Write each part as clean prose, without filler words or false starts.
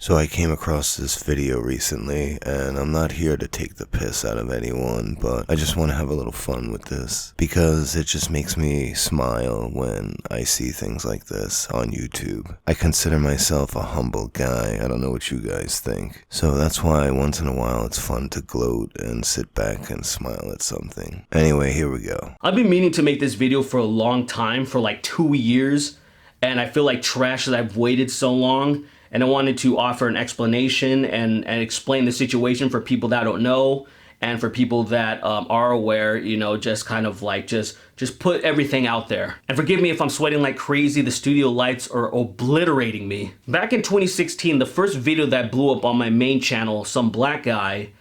So I came across this video recently, and I'm not here to take the piss out of anyone, but I just want to have a little fun with this, because it just makes me smile when I see things like this on YouTube. I consider myself a humble guy. I don't know what you guys think. So that's why once in a while it's fun to gloat and sit back and smile at something. Anyway, here we go. I've been meaning to make this video for a long time, for like 2 years, and I feel like trash that I've waited so long. And I wanted to offer an explanation and explain the situation for people that don't know, and for people that are aware, you know, just kind of like just put everything out there. And forgive me if I'm sweating like crazy. The studio lights are obliterating me. Back in 2016, the first video that blew up on my main channel, Some Black Guy,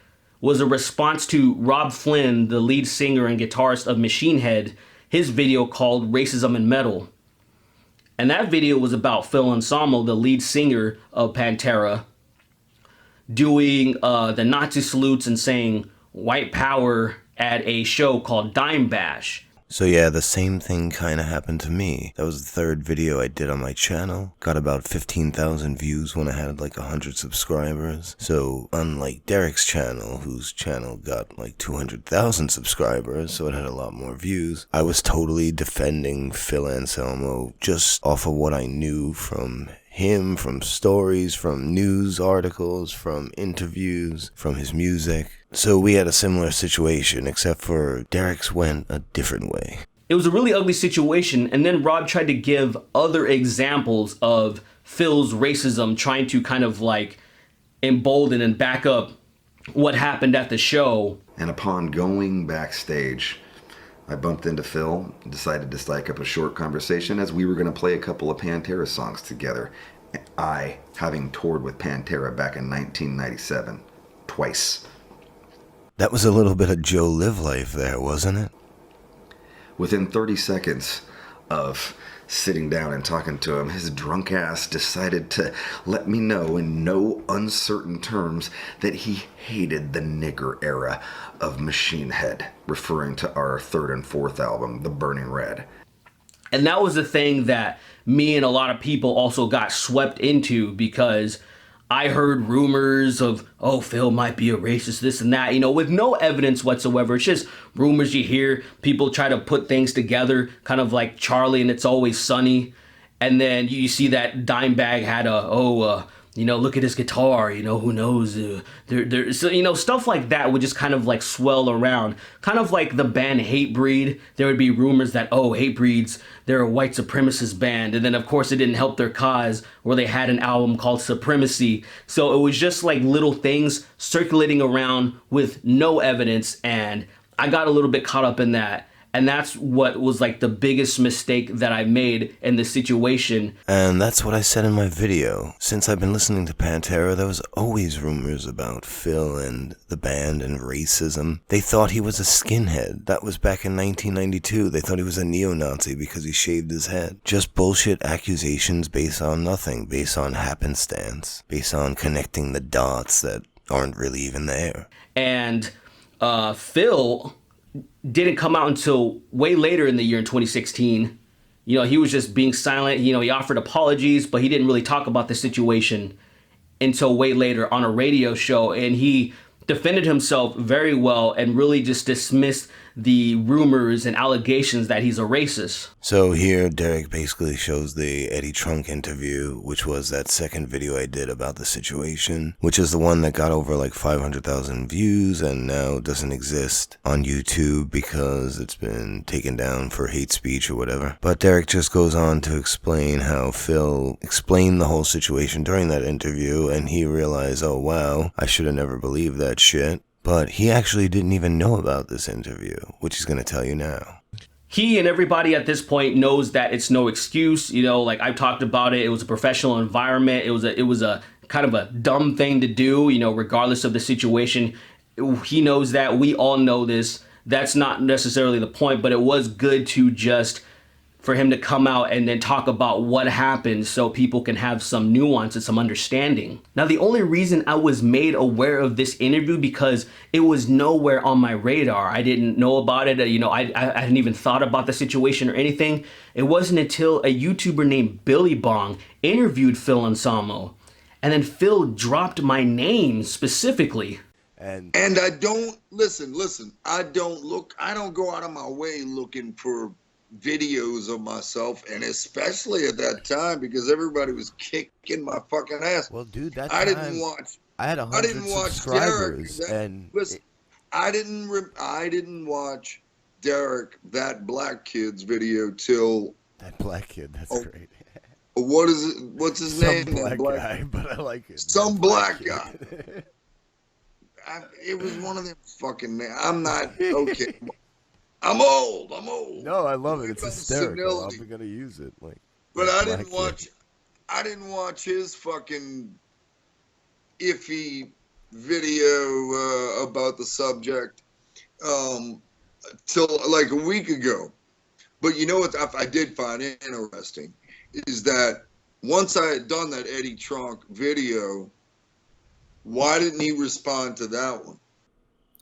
was a response to Rob Flynn, the lead singer and guitarist of Machine Head, his video called Racism in Metal. And that video was about Phil Anselmo, the lead singer of Pantera, doing the Nazi salutes and saying white power at a show called Dime Bash. So yeah, the same thing kind of happened to me. That was the third video I did on my channel. Got about 15,000 views when I had like 100 subscribers. So unlike Derek's channel, whose channel got like 200,000 subscribers, so it had a lot more views, I was totally defending Phil Anselmo just off of what I knew from him, from stories, from news articles, from interviews, from his music. So we had a similar situation, except for Derek's went a different way. It was a really ugly situation, and then Rob tried to give other examples of Phil's racism, trying to kind of like embolden and back up what happened at the show. And upon going backstage, I bumped into Phil and decided to strike up a short conversation as we were going to play a couple of Pantera songs together. I, having toured with Pantera back in 1997, twice. That was a little bit of Joe Live Life there, wasn't it? Within 30 seconds of sitting down and talking to him, his drunk ass decided to let me know in no uncertain terms that he hated the nigger era of Machine Head, referring to our third and fourth album, The Burning Red. And that was the thing that me and a lot of people also got swept into, because I heard rumors of, oh, Phil might be a racist, this and that, you know, with no evidence whatsoever. It's just rumors you hear. People try to put things together, kind of like Charlie and It's Always Sunny. And then you see that Dimebag had you know, look at his guitar, you know, who knows? So, you know, stuff like that would just kind of like swell around. Kind of like the band Hatebreed. There would be rumors that, oh, Hatebreed's, they're a white supremacist band. And then, of course, it didn't help their cause, where they had an album called Supremacy. So it was just like little things circulating around with no evidence. And I got a little bit caught up in that. And that's what was like the biggest mistake that I made in this situation. And that's what I said in my video. Since I've been listening to Pantera, there was always rumors about Phil and the band and racism. They thought he was a skinhead. That was back in 1992. They thought he was a neo-Nazi because he shaved his head. Just bullshit accusations based on nothing, based on happenstance, based on connecting the dots that aren't really even there. And Phil didn't come out until way later in the year, in 2016. You know, he was just being silent. You know, he offered apologies, but he didn't really talk about the situation until way later on a radio show. And he defended himself very well and really just dismissed the rumors and allegations that he's a racist. So here, Derek basically shows the Eddie Trunk interview, which was that second video I did about the situation, which is the one that got over like 500,000 views and now doesn't exist on YouTube because it's been taken down for hate speech or whatever. But Derek just goes on to explain how Phil explained the whole situation during that interview, and he realized, oh wow, I should have never believed that shit. But he actually didn't even know about this interview, which he's going to tell you now. He and everybody at this point knows that it's no excuse. You know, like I've talked about it. It was a professional environment. It was a kind of a dumb thing to do, you know, regardless of the situation. He knows that. We all know this. That's not necessarily the point, but it was good to just for him to come out and then talk about what happened so people can have some nuance and some understanding. Now, the only reason I was made aware of this interview because it was nowhere on my radar. I didn't know about it. You know, I hadn't even thought about the situation or anything. It wasn't until a YouTuber named Billy Bong interviewed Phil Anselmo. And then Phil dropped my name specifically. And I don't listen. I don't go out of my way looking for videos of myself, and especially at that time because everybody was kicking my fucking ass. well, dude, that I time didn't watch. I had I didn't 100 watch Derek. subscribers, and Listen, I didn't watch Derek, that black kid's video till that black kid, that's oh, great. what is it? What's his Some name? That black guy, but I like it. Some That black kid. guy. It was one of them fucking. I'm not okay. I'm old. No, I love it. It's About hysterical. senility. I'm gonna use it. Like, But that I black didn't kid. watch. I didn't watch his fucking iffy video about the subject till like a week ago. But you know what I did find interesting is that once I had done that Eddie Trunk video, why didn't he respond to that one?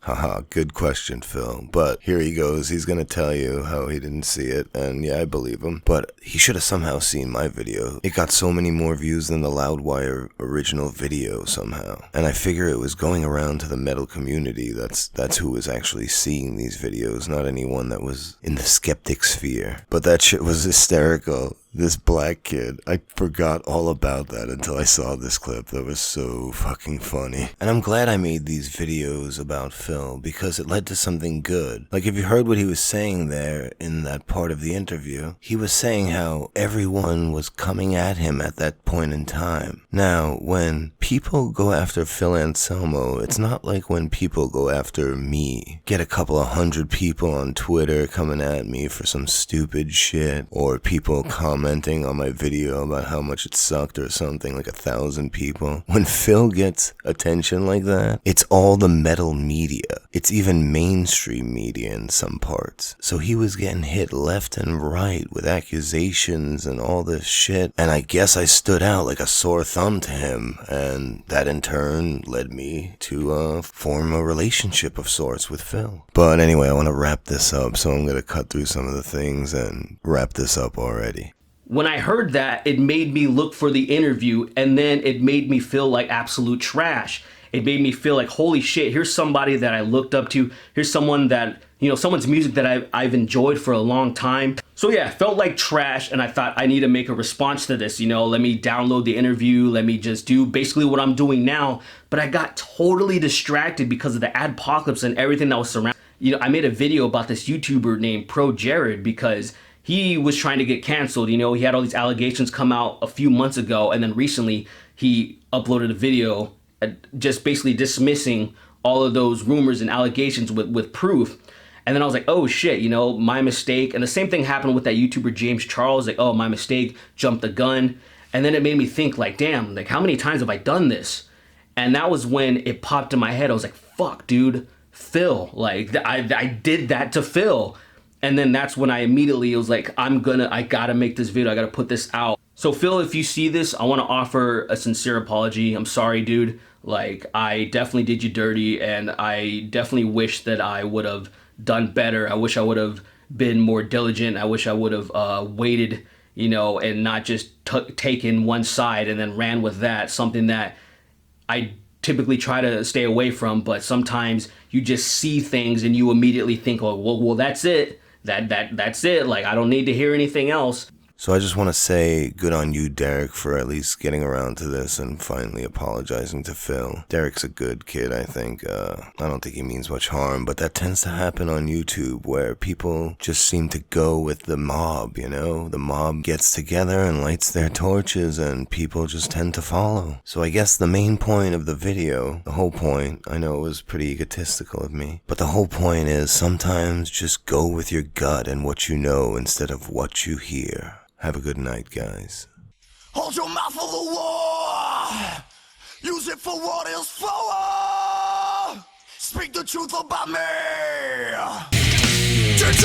Haha, good question, Phil. But here he goes. He's gonna tell you how he didn't see it, and yeah, I believe him. But he should have somehow seen my video. It got so many more views than the Loudwire original video somehow. And I figure it was going around to the metal community. That's who was actually seeing these videos, not anyone that was in the skeptic sphere. But that shit was hysterical. This black kid, I forgot all about that until I saw this clip. That was so fucking funny. And I'm glad I made these videos about Phil because it led to something good. Like, if you heard what he was saying there in that part of the interview, he was saying how everyone was coming at him at that point in time. Now, when people go after Phil Anselmo, it's not like when people go after me. Get a couple of 100 people on Twitter coming at me for some stupid shit, or people commenting on my video about how much it sucked or something, like 1,000 people. When Phil gets attention like that, it's all the metal media. It's even mainstream media in some parts. So he was getting hit left and right with accusations and all this shit. And I guess I stood out like a sore thumb to him. And that in turn led me to form a relationship of sorts with Phil. But anyway, I want to wrap this up. So I'm going to cut through some of the things and wrap this up already. When I heard that, it made me look for the interview, and then it made me feel like absolute trash. It made me feel like, holy shit, here's somebody that I looked up to. Here's someone that, someone's music that I've enjoyed for a long time. So yeah, felt like trash, and I thought I need to make a response to this. Let me download the interview. Let me just do basically what I'm doing now. But I got totally distracted because of the adpocalypse and everything that was surrounding. I made a video about this YouTuber named Pro Jared because he was trying to get canceled. He had all these allegations come out a few months ago, and then recently he uploaded a video just basically dismissing all of those rumors and allegations with proof. And then I was like, oh shit, my mistake. And the same thing happened with that YouTuber James Charles, like, oh, my mistake, jumped the gun. And then it made me think, like, damn, like, how many times have I done this? And that was when it popped in my head. I was like, fuck, dude, Phil, like, I did that to Phil. And then that's when I immediately was like, I gotta make this video. I gotta put this out. So Phil, if you see this, I want to offer a sincere apology. I'm sorry, dude. Like, I definitely did you dirty, and I definitely wish that I would have done better. I wish I would have been more diligent. I wish I would have waited, and not just taken one side and then ran with that. Something that I typically try to stay away from, but sometimes you just see things and you immediately think, oh, well, that's it. That's it. Like, I don't need to hear anything else. So I just want to say good on you, Derek, for at least getting around to this and finally apologizing to Phil. Derek's a good kid, I think. I don't think he means much harm, but that tends to happen on YouTube where people just seem to go with the mob, The mob gets together and lights their torches and people just tend to follow. So I guess the main point of the video, the whole point, I know it was pretty egotistical of me, but the whole point is sometimes just go with your gut and what you know instead of what you hear. Have a good night, guys. Hold your mouth for the war. Use it for what it's for. Speak the truth about me. Teach